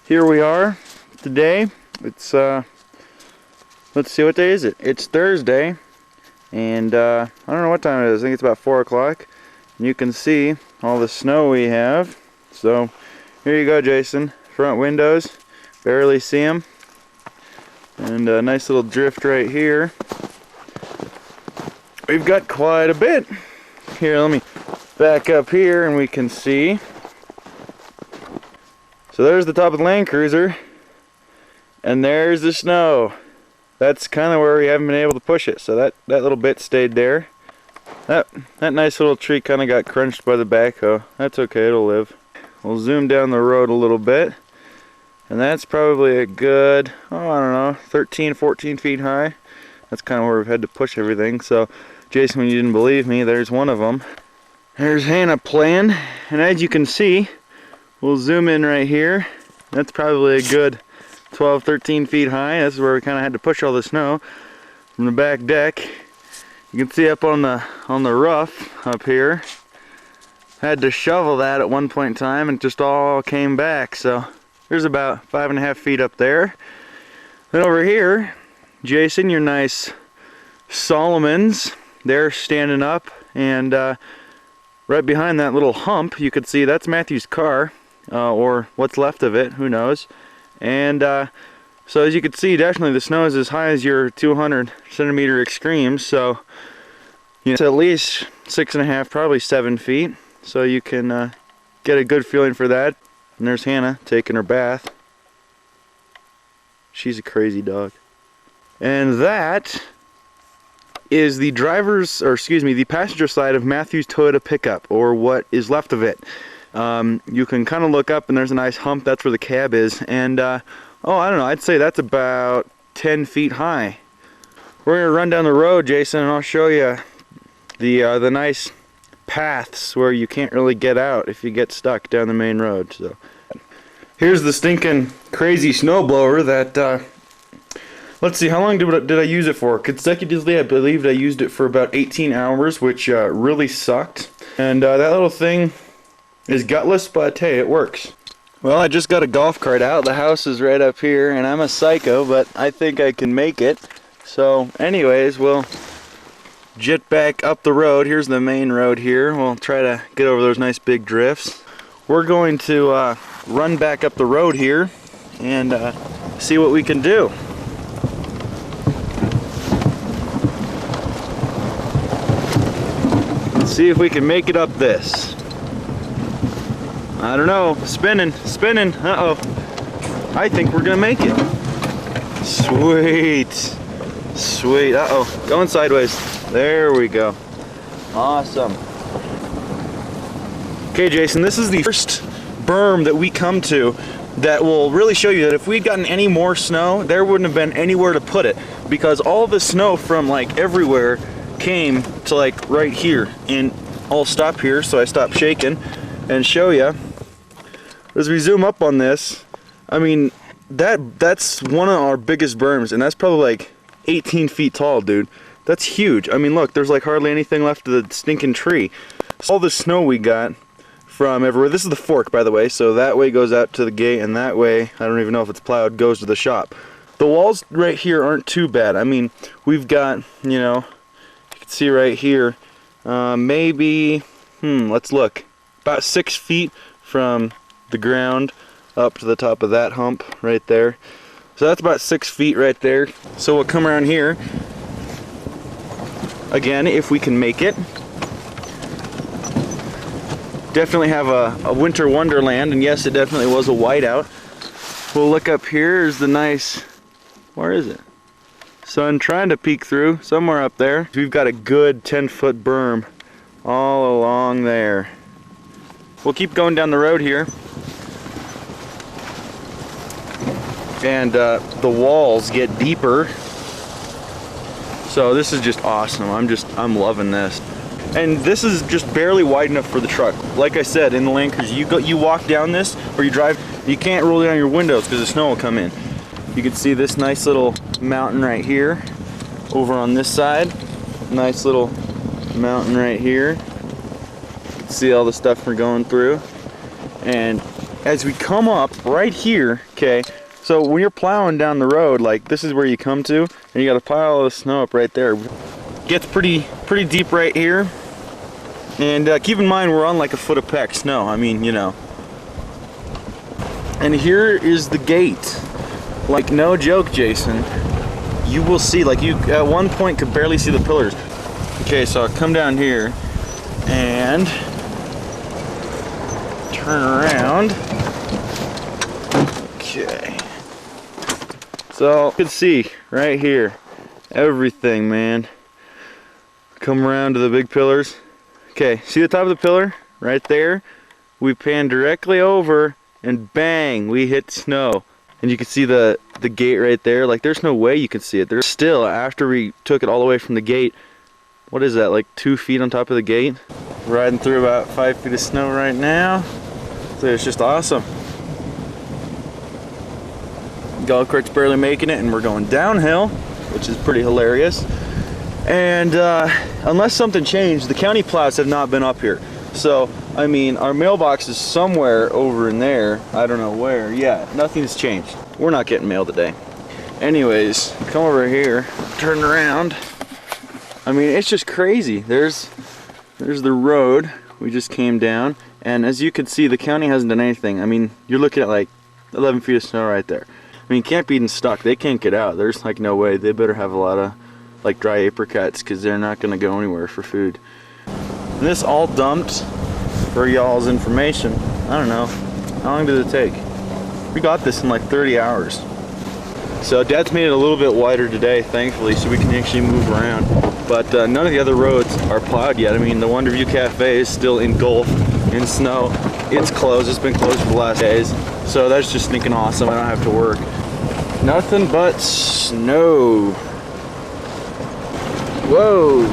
here we are today. It's let's see, what day is it? It's Thursday, and I don't know what time it is. I think it's about 4 o'clock. You can see all the snow we have. So here you go, Jason. Front windows, barely see them, and a nice little drift right here. We've got quite a bit. Here, let me back up here and we can see. So there's the top of the Land Cruiser, and there's the snow. That's kind of where we haven't been able to push it. So that little bit stayed there. That nice little tree kind of got crunched by the backhoe. That's okay, it'll live. We'll zoom down the road a little bit, and that's probably a good, I don't know, 13, 14 feet high. That's kind of where we've had to push everything. So, Jason, when you didn't believe me, there's one of them. There's Hannah playing, and as you can see, we'll zoom in right here. That's probably a good 12, 13 feet high. That's where we kind of had to push all the snow from the back deck. You can see up on the roof up here. Had to shovel that at one point in time, and it just all came back. So there's about 5.5 feet up there. Then over here, Jason, your nice Solomons, they're standing up, and right behind that little hump, you could see that's Matthew's car, or what's left of it, who knows. And so as you can see, definitely the snow is as high as your 200 centimeter extremes, so you know, it's at least 6.5, probably 7 feet. So you can get a good feeling for that. And there's Hannah taking her bath. She's a crazy dog. And that is the the passenger side of Matthew's Toyota pickup, or what is left of it. You can kind of look up and there's a nice hump. That's where the cab is. And oh, I don't know, I'd say that's about 10 feet high. We're gonna run down the road, Jason, and I'll show you the nice paths where you can't really get out if you get stuck down the main road. So here's the stinking crazy snowblower that let's see, how long did I use it for? Consecutively, I believe I used it for about 18 hours, which really sucked. And that little thing is gutless, but hey, it works. Well, I just got a golf cart out. The house is right up here, and I'm a psycho, but I think I can make it. So anyways, we'll jet back up the road. Here's the main road here. We'll try to get over those nice big drifts. We're going to run back up the road here and see what we can do. Let's see if we can make it up this. I don't know. Spinning. Uh-oh. I think we're gonna make it. Sweet. Uh-oh. Going sideways. There we go. Awesome. Okay, Jason, this is the first berm that we come to that will really show you that if we'd gotten any more snow, there wouldn't have been anywhere to put it, because all the snow from like everywhere came to like right here. And I'll stop here so I stop shaking and show you. As we zoom up on this, I mean, that's one of our biggest berms, and that's probably like 18 feet tall, dude. That's huge. I mean, look, there's like hardly anything left of the stinking tree. So all the snow we got from everywhere. This is the fork, by the way, so that way goes out to the gate, and that way, I don't even know if it's plowed, goes to the shop. The walls right here aren't too bad. I mean, we've got, you know, you can see right here, maybe, let's look, about 6 feet from the ground up to the top of that hump right there. So that's about 6 feet right there. So we'll come around here. Again, if we can make it. Definitely have a winter wonderland, and yes, it definitely was a whiteout. We'll look up here. Here's the nice, where is it? Sun trying to peek through, somewhere up there. We've got a good 10-foot berm all along there. We'll keep going down the road here. And the walls get deeper. So this is just awesome. I'm loving this. And this is just barely wide enough for the truck. Like I said, in the Land Cruiser, you walk down this, or you drive, you can't roll down your windows because the snow will come in. You can see this nice little mountain right here. Over on this side, nice little mountain right here. See all the stuff we're going through. And as we come up right here, okay, so when you're plowing down the road, like this is where you come to, and you got a pile of snow up right there. Gets pretty deep right here, and keep in mind we're on like a foot of packed snow. I mean, you know. And here is the gate. Like, no joke, Jason. You will see, like, you at one point could barely see the pillars. Okay, so I'll come down here and turn around. Okay. So you can see right here everything, man. Come around to the big pillars. Okay, see the top of the pillar right there? We pan directly over and bang, we hit snow. And you can see the gate right there. Like, there's no way you can see it. There's still, after we took it all the way from the gate, what is that, like 2 feet on top of the gate? Riding through about 5 feet of snow right now. So it's just awesome. Golf cart's barely making it, and we're going downhill, which is pretty hilarious. And unless something changed, the county plows have not been up here. So, I mean, our mailbox is somewhere over in there. I don't know where. Yeah, nothing's changed. We're not getting mail today. Anyways, come over here, turn around. I mean, it's just crazy. There's the road we just came down, and as you can see, the county hasn't done anything. I mean, you're looking at like 11 feet of snow right there. I mean, camp Eden's stuck. They can't get out. There's like no way. They better have a lot of like dry apricots, because they're not going to go anywhere for food. And this all dumped for y'all's information. I don't know. How long did it take? We got this in like 30 hours. So Dad's made it a little bit wider today, thankfully, so we can actually move around. But none of the other roads are plowed yet. I mean, the Wondervu Cafe is still engulfed in snow. It's closed. It's been closed for the last days. So that's just stinking awesome. I don't have to work. Nothing but snow. Whoa.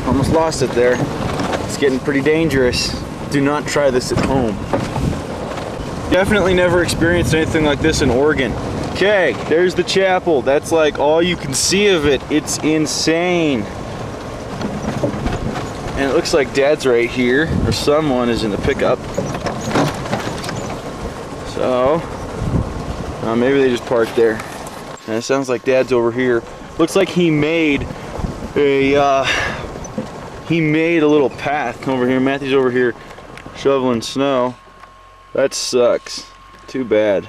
Almost lost it there. It's getting pretty dangerous. Do not try this at home. Definitely never experienced anything like this in Oregon. Okay, there's the chapel. That's like all you can see of it. It's insane. And it looks like Dad's right here, or someone is in the pickup. So, maybe they just parked there. And it sounds like Dad's over here. Looks like he made a little path over here. Matthew's over here shoveling snow. That sucks. Too bad.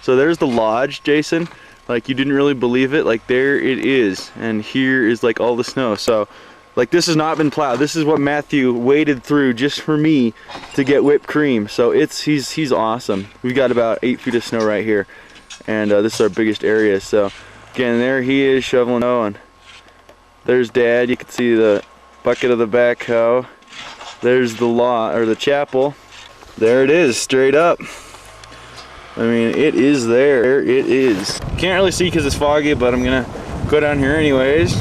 So there's the lodge, Jason. Like, you didn't really believe it. Like, there it is. And here is like all the snow. So, like, this has not been plowed. This is what Matthew waded through just for me to get whipped cream. So he's awesome. We've got about 8 feet of snow right here. And this is our biggest area. So again, there he is shoveling snow, and there's Dad. You can see the bucket of the backhoe. There's the the chapel. There it is, straight up. I mean, it is there. There it is. Can't really see because it's foggy, but I'm gonna go down here anyways.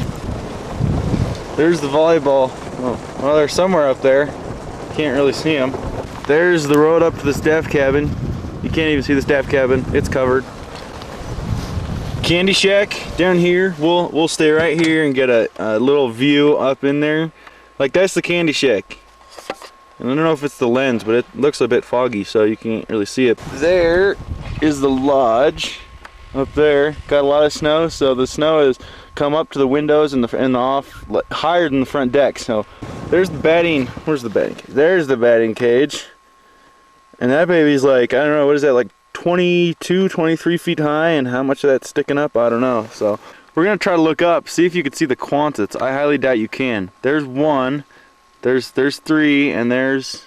There's the volleyball. Oh, well, they're somewhere up there. Can't really see them. There's the road up to the staff cabin. You can't even see the staff cabin. It's covered. Candy shack down here. We'll stay right here and get a little view up in there. Like, that's the candy shack. And I don't know if it's the lens, but it looks a bit foggy, so you can't really see it. There is the lodge up there. Got a lot of snow, so the snow has come up to the windows and the off, higher than the front deck. So there's the batting. Where's the batting cage? There's the batting cage. And that baby's like, I don't know, what is that, like 22, 23 feet high, and how much of that's sticking up, I don't know. So we're gonna try to look up, see if you can see the quantits. I highly doubt you can. There's one. There's 3, and there's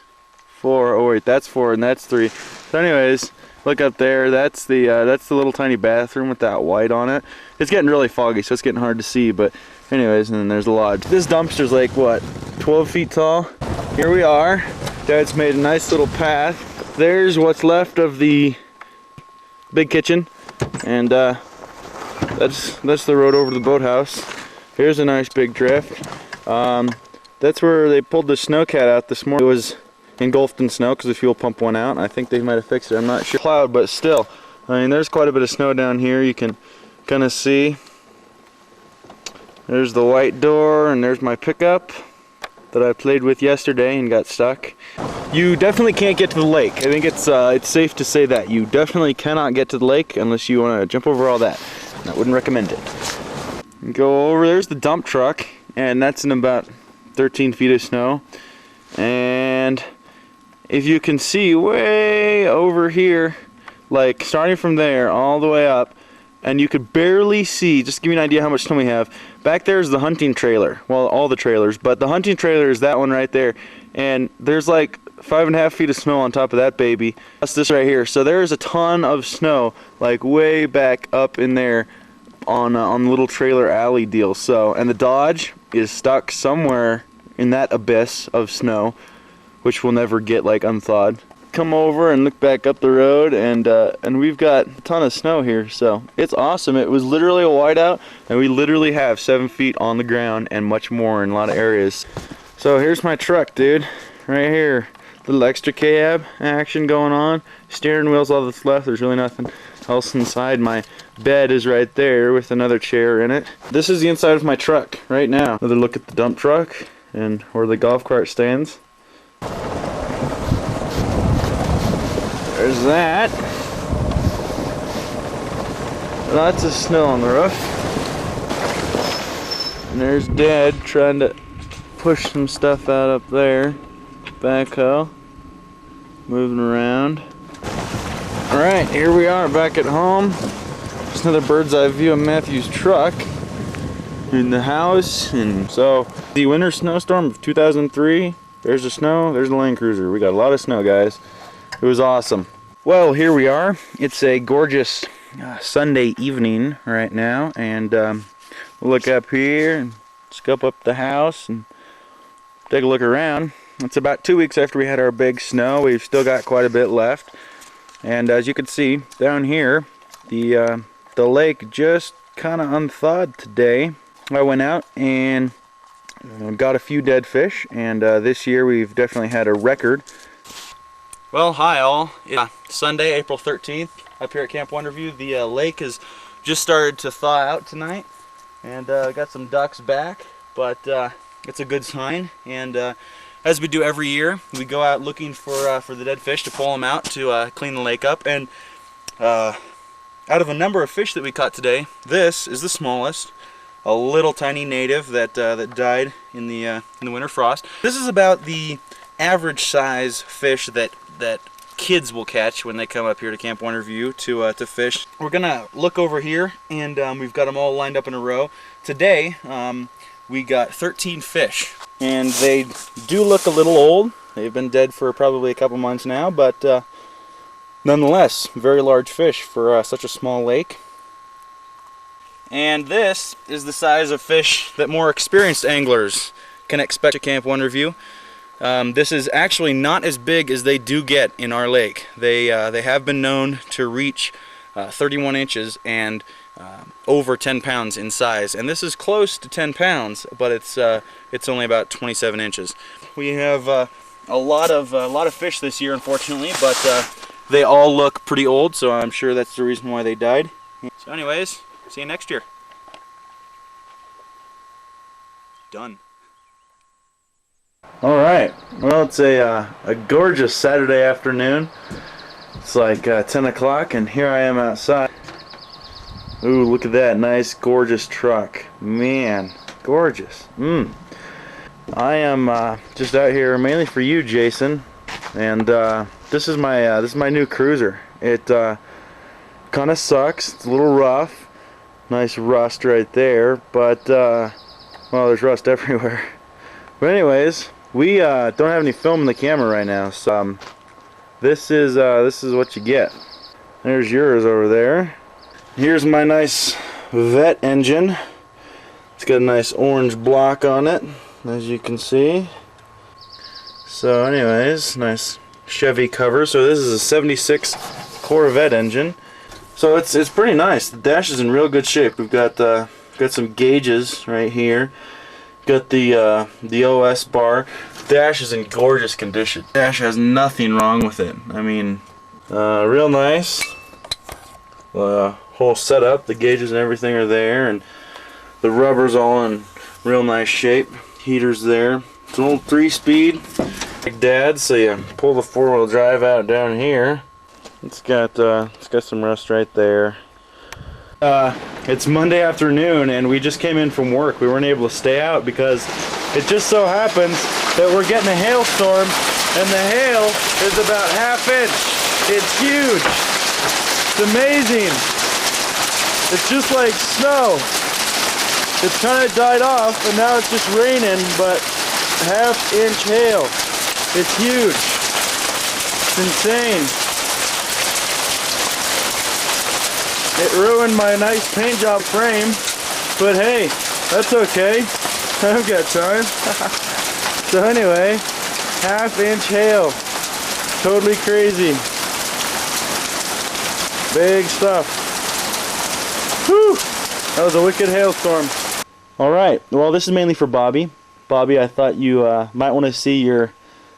4. Oh wait, that's 4 and that's 3. So anyways, look up there. That's the little tiny bathroom with that white on it. It's getting really foggy, so it's getting hard to see. But anyways, and then there's the lodge. This dumpster's like what, 12 feet tall. Here we are. Dad's made a nice little path. There's what's left of the big kitchen, and that's the road over to the boathouse. Here's a nice big drift. That's where they pulled the snowcat out this morning. It was engulfed in snow because the fuel pump went out. I think they might have fixed it. I'm not sure. Cloud, but still. I mean, there's quite a bit of snow down here. You can kind of see. There's the white door, and there's my pickup. that I played with yesterday and got stuck. You definitely can't get to the lake. I think it's safe to say that. You definitely cannot get to the lake unless you want to jump over all that. I wouldn't recommend it. Go over, there's the dump truck, and that's in about 13 feet of snow. And if you can see way over here, like starting from there all the way up, and you could barely see, just to give you an idea how much snow we have, back there is the hunting trailer. Well, all the trailers, but the hunting trailer is that one right there. And there's like 5.5 feet of snow on top of that baby. That's this right here. So there's a ton of snow, like way back up in there on the little trailer alley deal. So, and the Dodge is stuck somewhere in that abyss of snow, which will never get like unthawed. Come over and look back up the road, and we've got a ton of snow here, so it's awesome. It was literally a whiteout, and we literally have 7 feet on the ground and much more in a lot of areas. So here's my truck, dude, right here. Little extra cab action going on. Steering wheel's all that's left. There's really nothing else inside. My bed is right there with another chair in it. This is the inside of my truck right now. Another look at the dump truck and where the golf cart stands. There's that. Lots of snow on the roof. And there's Dad trying to push some stuff out up there. Backhoe. Moving around. Alright, here we are back at home. Just another bird's eye view of Matthew's truck. In the house. And so, the winter snowstorm of 2003. There's the snow, there's the Land Cruiser. We got a lot of snow, guys. It was awesome. Well, here we are. It's a gorgeous Sunday evening right now, and we'll look up here and scope up the house and take a look around. It's about 2 weeks after we had our big snow. We've still got quite a bit left, and as you can see down here, the lake just kind of unthawed today. I went out and got a few dead fish, and this year we've definitely had a record. Well, hi all. It's Sunday, April 13th, up here at Camp Wondervu. The lake has just started to thaw out tonight, and got some ducks back, but it's a good sign. And as we do every year, we go out looking for the dead fish to pull them out to clean the lake up. And out of a number of fish that we caught today, this is the smallest. A little tiny native that died in the winter frost. This is about the average size fish that kids will catch when they come up here to Camp Wondervu to fish. We're gonna look over here, and we've got them all lined up in a row. Today we got 13 fish, and they do look a little old. They've been dead for probably a couple months now, but nonetheless, very large fish for such a small lake. And this is the size of fish that more experienced anglers can expect at Camp Wondervu. This is actually not as big as they do get in our lake. They have been known to reach 31 inches and over 10 pounds in size. And this is close to 10 pounds, but it's only about 27 inches. We have a lot of fish this year, unfortunately, but they all look pretty old, so I'm sure that's the reason why they died. So anyways, see you next year. Done. Alright, well, it's a gorgeous Saturday afternoon. It's like 10 o'clock, and here I am outside. Ooh, look at that nice, gorgeous truck. Man, gorgeous. I am just out here mainly for you, Jason. And this is my new cruiser. It kind of sucks. It's a little rough. Nice rust right there, but well, there's rust everywhere. But anyways, we don't have any film in the camera right now, so this is what you get. There's yours over there. Here's my nice vet engine. It's got a nice orange block on it, as you can see. So anyways, nice Chevy cover. So this is a 76 Corvette engine. So it's pretty nice. The dash is in real good shape. We've got some gauges right here. Got the OS bar. Dash is in gorgeous condition. Dash has nothing wrong with it. I mean, real nice. Whole setup. The gauges and everything are there, and the rubber's all in real nice shape. Heater's there. It's an old 3-speed like Dad, so you pull the 4-wheel drive out down here. It's got some rust right there. It's Monday afternoon and we just came in from work. We weren't able to stay out because it just so happens that we're getting a hailstorm and the hail is about 1/2 inch. It's huge. It's amazing. It's just like snow. It's kind of died off and now it's just raining, but 1/2 inch hail. It's huge. It's insane. It ruined my nice paint job frame, but hey, that's okay. I've got time. So anyway, 1/2 inch hail. Totally crazy. Big stuff. Whew! That was a wicked hailstorm. Alright, well this is mainly for Bobby. Bobby, I thought you might want to see your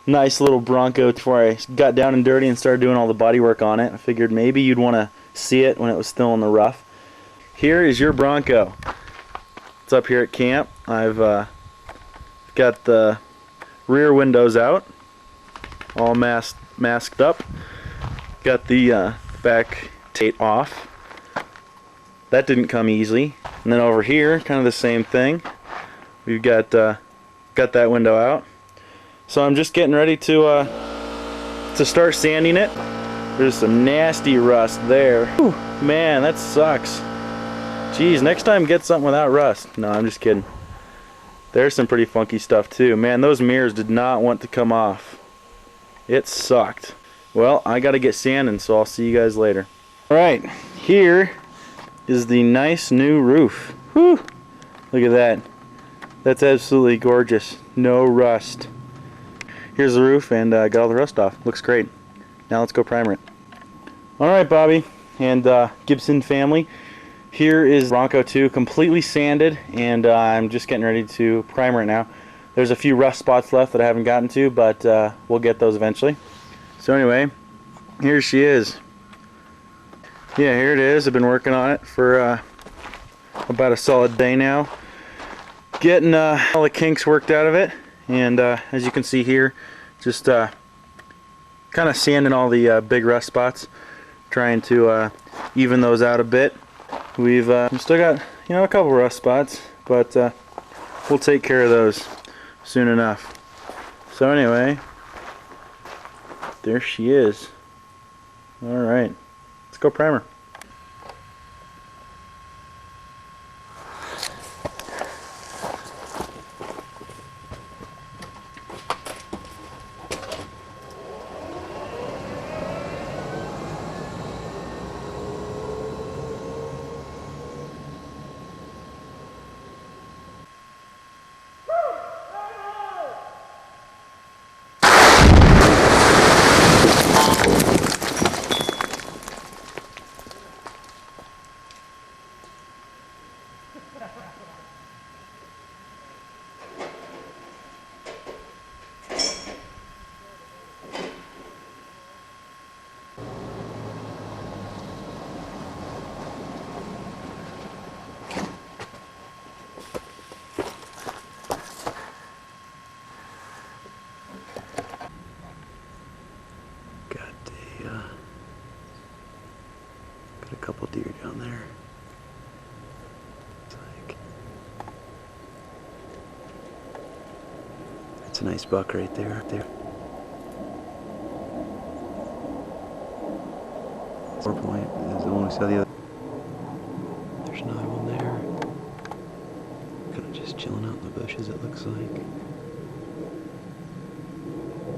nice little Bronco before I got down and dirty and started doing all the body work on it. I figured maybe you'd want to see it when it was still in the rough. Here is your Bronco. It's up here at camp. I've got the rear windows out, all masked up. Got the back tape off. That didn't come easily. And then over here, kind of the same thing. We've got that window out. So I'm just getting ready to start sanding it. There's some nasty rust there. Whew, man, that sucks. Jeez, next time get something without rust. No, I'm just kidding. There's some pretty funky stuff too. Man, those mirrors did not want to come off. It sucked. Well, I gotta get sanding, so I'll see you guys later. Alright, here is the nice new roof. Whew, look at that. That's absolutely gorgeous. No rust. Here's the roof and got all the rust off. Looks great. Now let's go primer it. Alright, Bobby and Gibson family. Here is Bronco 2 completely sanded, and I'm just getting ready to primer it now. There's a few rust spots left that I haven't gotten to, but we'll get those eventually. So anyway, here she is. Yeah, here it is. I've been working on it for about a solid day now. Getting all the kinks worked out of it, and as you can see here, just kind of sanding all the big rust spots, trying to even those out a bit. We've still got, you know, a couple rust spots, but we'll take care of those soon enough. So anyway, there she is. Alright, let's go primer. Got a couple deer down there. That's a nice buck right there, up there. 4 point is the one we saw the other. There's another one there. Kind of just chilling out in the bushes, it looks like.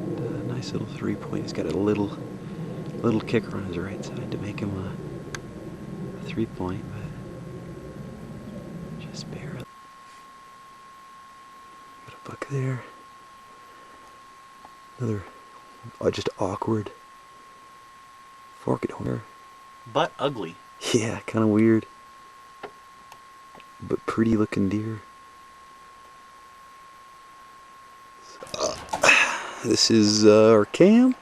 And a nice little 3 point. He's got a little kicker on his right side to make him a 3 point, but just barely. Got a buck there. Another just awkward forked horn. But ugly. Yeah, kind of weird. But pretty looking deer. So, this is our camp.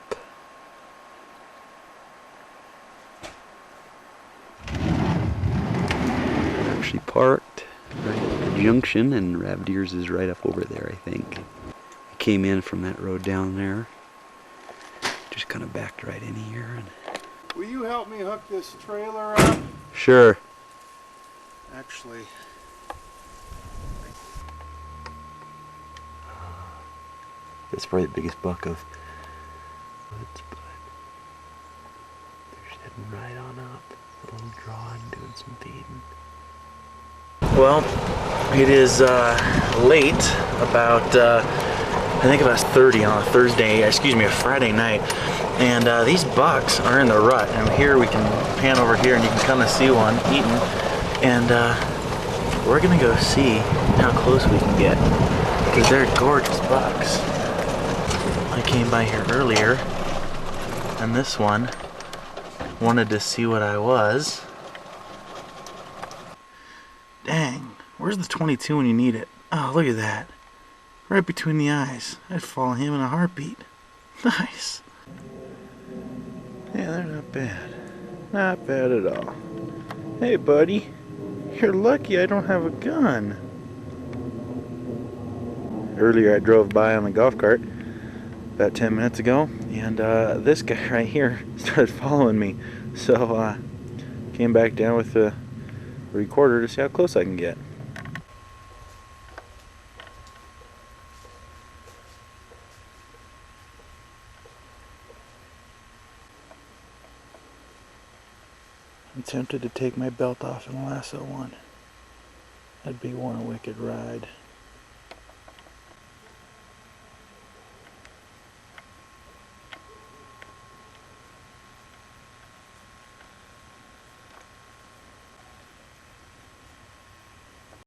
Actually parked right at the junction, and Rav Deers is right up over there, I think. came in from that road down there. Just kind of backed right in here. And will you help me hook this trailer up? sure. Actually, That's probably the biggest buck of woods, but they're heading right on up. A little drawing, doing some feeding. Well, it is late, about I think about 30 on a Thursday, excuse me, a Friday night, and these bucks are in the rut. And here we can pan over here and you can kind of see one eating, and we're gonna go see how close we can get, because they're gorgeous bucks. I came by here earlier and this one wanted to see what I was. Dang, where's the 22 when you need it? Oh, look at that. Right between the eyes. I'd follow him in a heartbeat. Nice. Yeah, they're not bad. Not bad at all. Hey, buddy. You're lucky I don't have a gun. Earlier I drove by on the golf cart about 10 minutes ago, and this guy right here started following me. So came back down with the recorder to see how close I can get. I'm tempted to take my belt off and lasso one. That'd be one wicked ride.